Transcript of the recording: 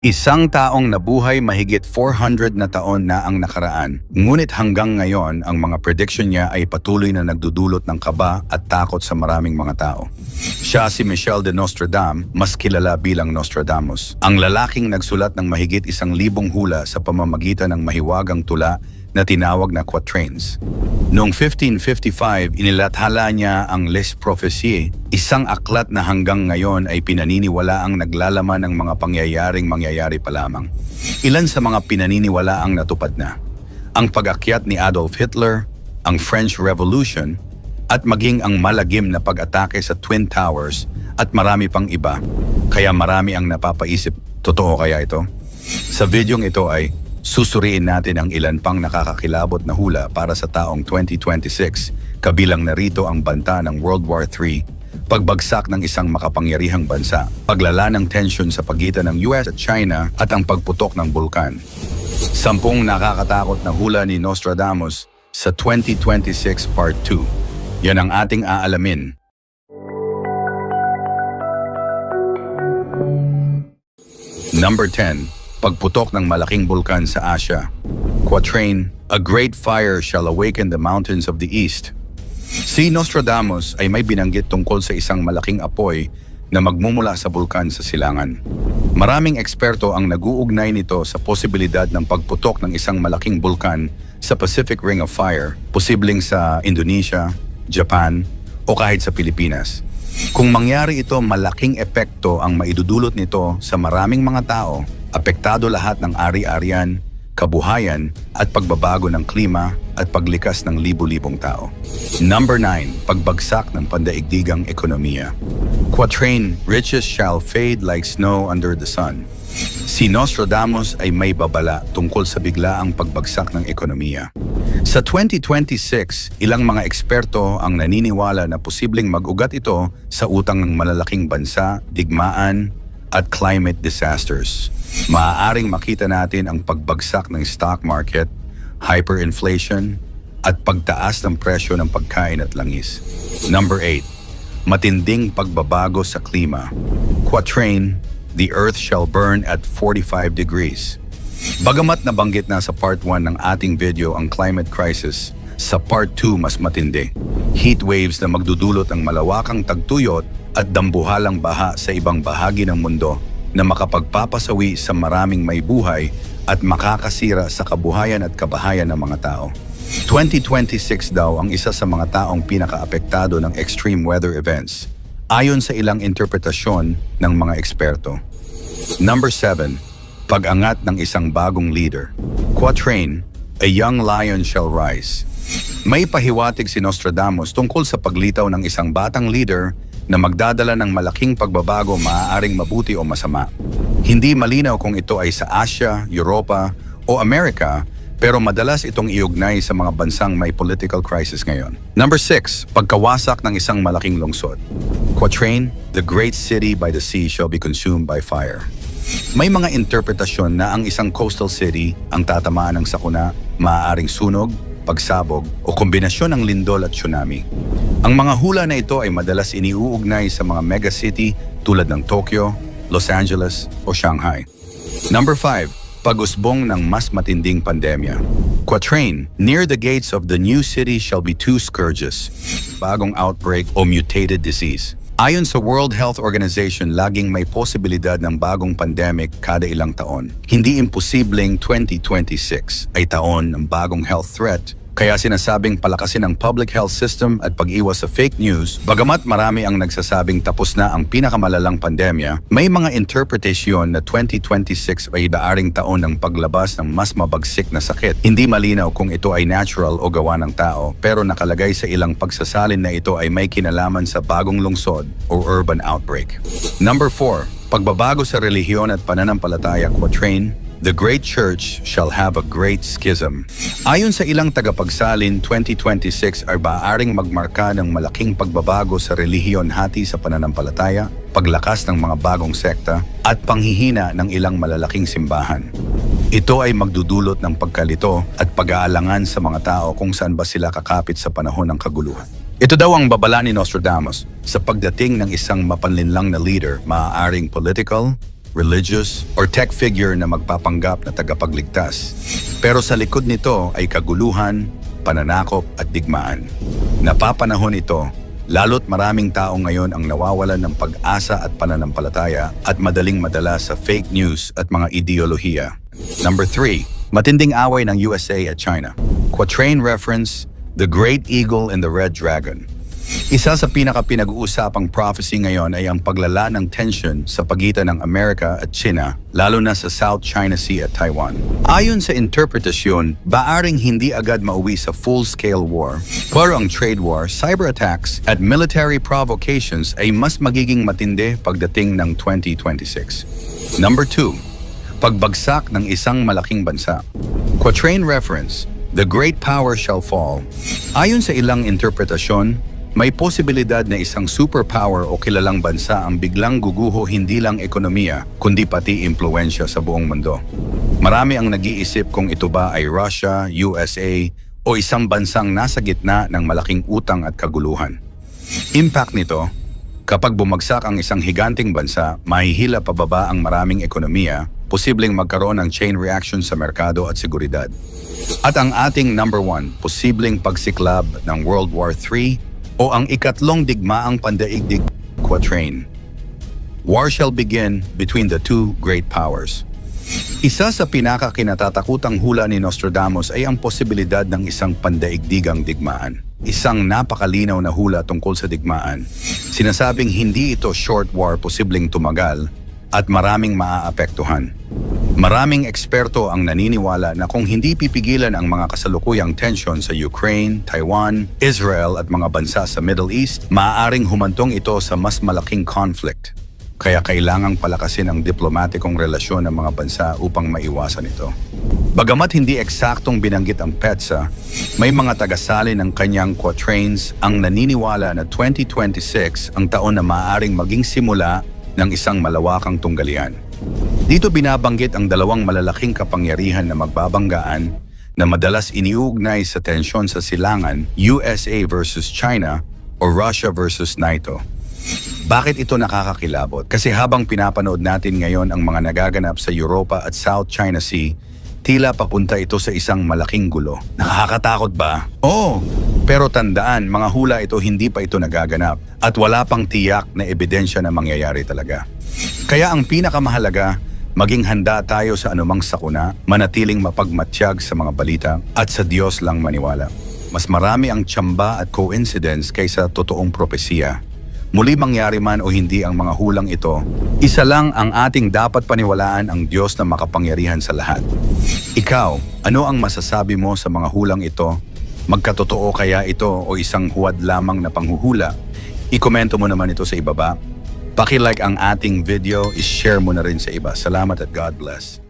Isang taong nabuhay mahigit 400 na taon na ang nakaraan, ngunit hanggang ngayon ang mga prediction niya ay patuloy na nagdudulot ng kaba at takot sa maraming mga tao. Siya si Michel de Nostradam, mas kilala bilang Nostradamus, ang lalaking nagsulat ng mahigit 1,000 hula sa pamamagitan ng mahiwagang tula na tinawag na quatrains. Noong 1555, inilathala niya ang Les Prophéties, isang aklat na hanggang ngayon ay pinaniniwalaang naglalaman ng mga pangyayaring mangyayari pa lamang. Ilan sa mga pinaniniwalaang natupad na: ang pag-akyat ni Adolf Hitler, ang French Revolution, at maging ang malagim na pag-atake sa Twin Towers at marami pang iba. Kaya marami ang napapaisip, totoo kaya ito? Sa videong ito ay susuriin natin ang ilan pang nakakakilabot na hula para sa taong 2026, kabilang narito ang banta ng World War III, pagbagsak ng isang makapangyarihang bansa, paglala ng tensyon sa pagitan ng US at China at ang pagputok ng bulkan. 10 nakakatakot na hula ni Nostradamus sa 2026 Part 2. Yan ang ating aalamin. Number 10. Pagputok ng malaking bulkan sa Asia. Quatrain, a great fire shall awaken the mountains of the east. Si Nostradamus ay may binanggit tungkol sa isang malaking apoy na magmumula sa bulkan sa silangan. Maraming eksperto ang nag-uugnay nito sa posibilidad ng pagputok ng isang malaking bulkan sa Pacific Ring of Fire, posibleng sa Indonesia, Japan, o kahit sa Pilipinas. Kung mangyari ito, malaking epekto ang maidudulot nito sa maraming mga tao. Apektado lahat ng ari-arian, kabuhayan at pagbabago ng klima at paglikas ng libu-libong tao. Number 9. Pagbagsak ng pandaigdigang ekonomiya. Quatrain, riches shall fade like snow under the sun. Si Nostradamus ay may babala tungkol sa biglaang pagbagsak ng ekonomiya. Sa 2026, ilang mga eksperto ang naniniwala na posibleng mag-ugat ito sa utang ng malalaking bansa, digmaan, at climate disasters. Maaaring makita natin ang pagbagsak ng stock market, hyperinflation, at pagtaas ng presyo ng pagkain at langis. Number 8. Matinding pagbabago sa klima. Quatrain, the earth shall burn at 45 degrees. Bagamat nabanggit na sa part 1 ng ating video ang climate crisis, sa part 2 mas matindi. Heat waves na magdudulot ng malawakang tagtuyot at dambuhalang baha sa ibang bahagi ng mundo na makapagpapasawi sa maraming may buhay at makakasira sa kabuhayan at kabahayan ng mga tao. 2026 daw ang isa sa mga taong pinakaapektado ng extreme weather events, ayon sa ilang interpretasyon ng mga eksperto. Number 7. Pag-angat ng isang bagong leader. Quatrain, a young lion shall rise. May pahiwatig si Nostradamus tungkol sa paglitaw ng isang batang leader na magdadala ng malaking pagbabago, maaaring mabuti o masama. Hindi malinaw kung ito ay sa Asia, Europa o Amerika, pero madalas itong iugnay sa mga bansang may political crisis ngayon. Number 6. Pagkawasak ng isang malaking lungsod. Quatrain, the great city by the sea shall be consumed by fire. May mga interpretasyon na ang isang coastal city ang tatamaan ng sakuna, maaaring sunog, pagsabog o kombinasyon ng lindol at tsunami. Ang mga hula na ito ay madalas iniuugnay sa mga megacity tulad ng Tokyo, Los Angeles o Shanghai. Number 5. Pag-usbong ng mas matinding pandemya. Quatrain, near the gates of the new city shall be 2 scourges, bagong outbreak o mutated disease. Ayon sa World Health Organization, laging may posibilidad ng bagong pandemic kada ilang taon. Hindi imposibleng 2026 ay taon ng bagong health threat, kaya sinasabing palakasin ang public health system at pag-iwas sa fake news. Bagamat marami ang nagsasabing tapos na ang pinakamalalang pandemya, may mga interpretasyon na 2026 ay maaring taon ng paglabas ng mas mabagsik na sakit. Hindi malinaw kung ito ay natural o gawa ng tao, pero nakalagay sa ilang pagsasalin na ito ay may kinalaman sa bagong lungsod o urban outbreak. Number 4. Pagbabago sa relihiyon at pananampalataya. Quatrain, the great church shall have a great schism. Ayon sa ilang tagapagsalin, 2026 ay maaaring magmarka ng malaking pagbabago sa relihiyon hati sa pananampalataya, paglakas ng mga bagong sekta, at panghihina ng ilang malalaking simbahan. Ito ay magdudulot ng pagkalito at pag-aalangan sa mga tao kung saan ba sila kakapit sa panahon ng kaguluhan. Ito daw ang babala ni Nostradamus sa pagdating ng isang mapanlinlang na leader, maaaring political, religious, or tech figure na magpapanggap na tagapagligtas. Pero sa likod nito ay kaguluhan, pananakop at digmaan. Napapanahon ito, lalo't maraming tao ngayon ang nawawalan ng pag-asa at pananampalataya at madaling madala sa fake news at mga ideolohiya. Number 3, matinding away ng USA at China. Quatrain reference, The Great Eagle and the Red Dragon. Isa sa pinaka-pinag-uusapang prophecy ngayon ay ang paglala ng tension sa pagitan ng Amerika at China, lalo na sa South China Sea at Taiwan. Ayon sa interpretasyon, baaring hindi agad mauwi sa full-scale war, pero ang trade war, cyber attacks at military provocations ay mas magiging matindi pagdating ng 2026. Number 2, pagbagsak ng isang malaking bansa. Quatrain reference, The Great Power Shall Fall. Ayon sa ilang interpretasyon, may posibilidad na isang superpower o kilalang bansa ang biglang guguho hindi lang ekonomiya, kundi pati impluensya sa buong mundo. Marami ang nag-iisip kung ito ba ay Russia, USA, o isang bansang nasa gitna ng malaking utang at kaguluhan. Impact nito, kapag bumagsak ang isang higanting bansa, mahihila pababa ang maraming ekonomiya, posibleng magkaroon ng chain reaction sa merkado at seguridad. At ang ating number 1, posibleng pagsiklab ng World War III, o ang ikatlong digmaang pandaigdig. Quatrain, War shall begin between the two great powers. Isa sa pinaka-kinatatakutang hula ni Nostradamus ay ang posibilidad ng isang pandaigdigang digmaan. Isang napakalinaw na hula tungkol sa digmaan. Sinasabing hindi ito short war, posibleng tumagal at maraming maaapektuhan. Maraming eksperto ang naniniwala na kung hindi pipigilan ang mga kasalukuyang tensyon sa Ukraine, Taiwan, Israel at mga bansa sa Middle East, maaaring humantong ito sa mas malaking conflict. Kaya kailangang palakasin ang diplomatikong relasyon ng mga bansa upang maiwasan ito. Bagamat hindi eksaktong binanggit ang PETSA, may mga tagasali ng kanyang quatrains ang naniniwala na 2026 ang taon na maaaring maging simula ng isang malawakang tunggalian. Dito binabanggit ang dalawang malalaking kapangyarihan na magbabanggaan na madalas iniugnay sa tensyon sa silangan, USA versus China o Russia versus NATO. Bakit ito nakakakilabot? Kasi habang pinapanood natin ngayon ang mga nagaganap sa Europa at South China Sea, tila papunta ito sa isang malaking gulo. Nakakatakot ba? Oo! Pero tandaan, mga hula ito, hindi pa ito nagaganap at wala pang tiyak na ebidensya na mangyayari talaga. Kaya ang pinakamahalaga, maging handa tayo sa anumang sakuna, manatiling mapagmatsyag sa mga balita at sa Diyos lang maniwala. Mas marami ang tsamba at coincidence kaysa totoong propesiya. Muli mangyari man o hindi ang mga hulang ito, isa lang ang ating dapat paniwalaan, ang Diyos na makapangyarihan sa lahat. Ikaw, ano ang masasabi mo sa mga hulang ito? Magkatotoo kaya ito o isang huwad lamang na panghuhula? I-komento mo naman ito sa ibaba. Paki-like ang ating video, i-share mo na rin sa iba. Salamat at God bless.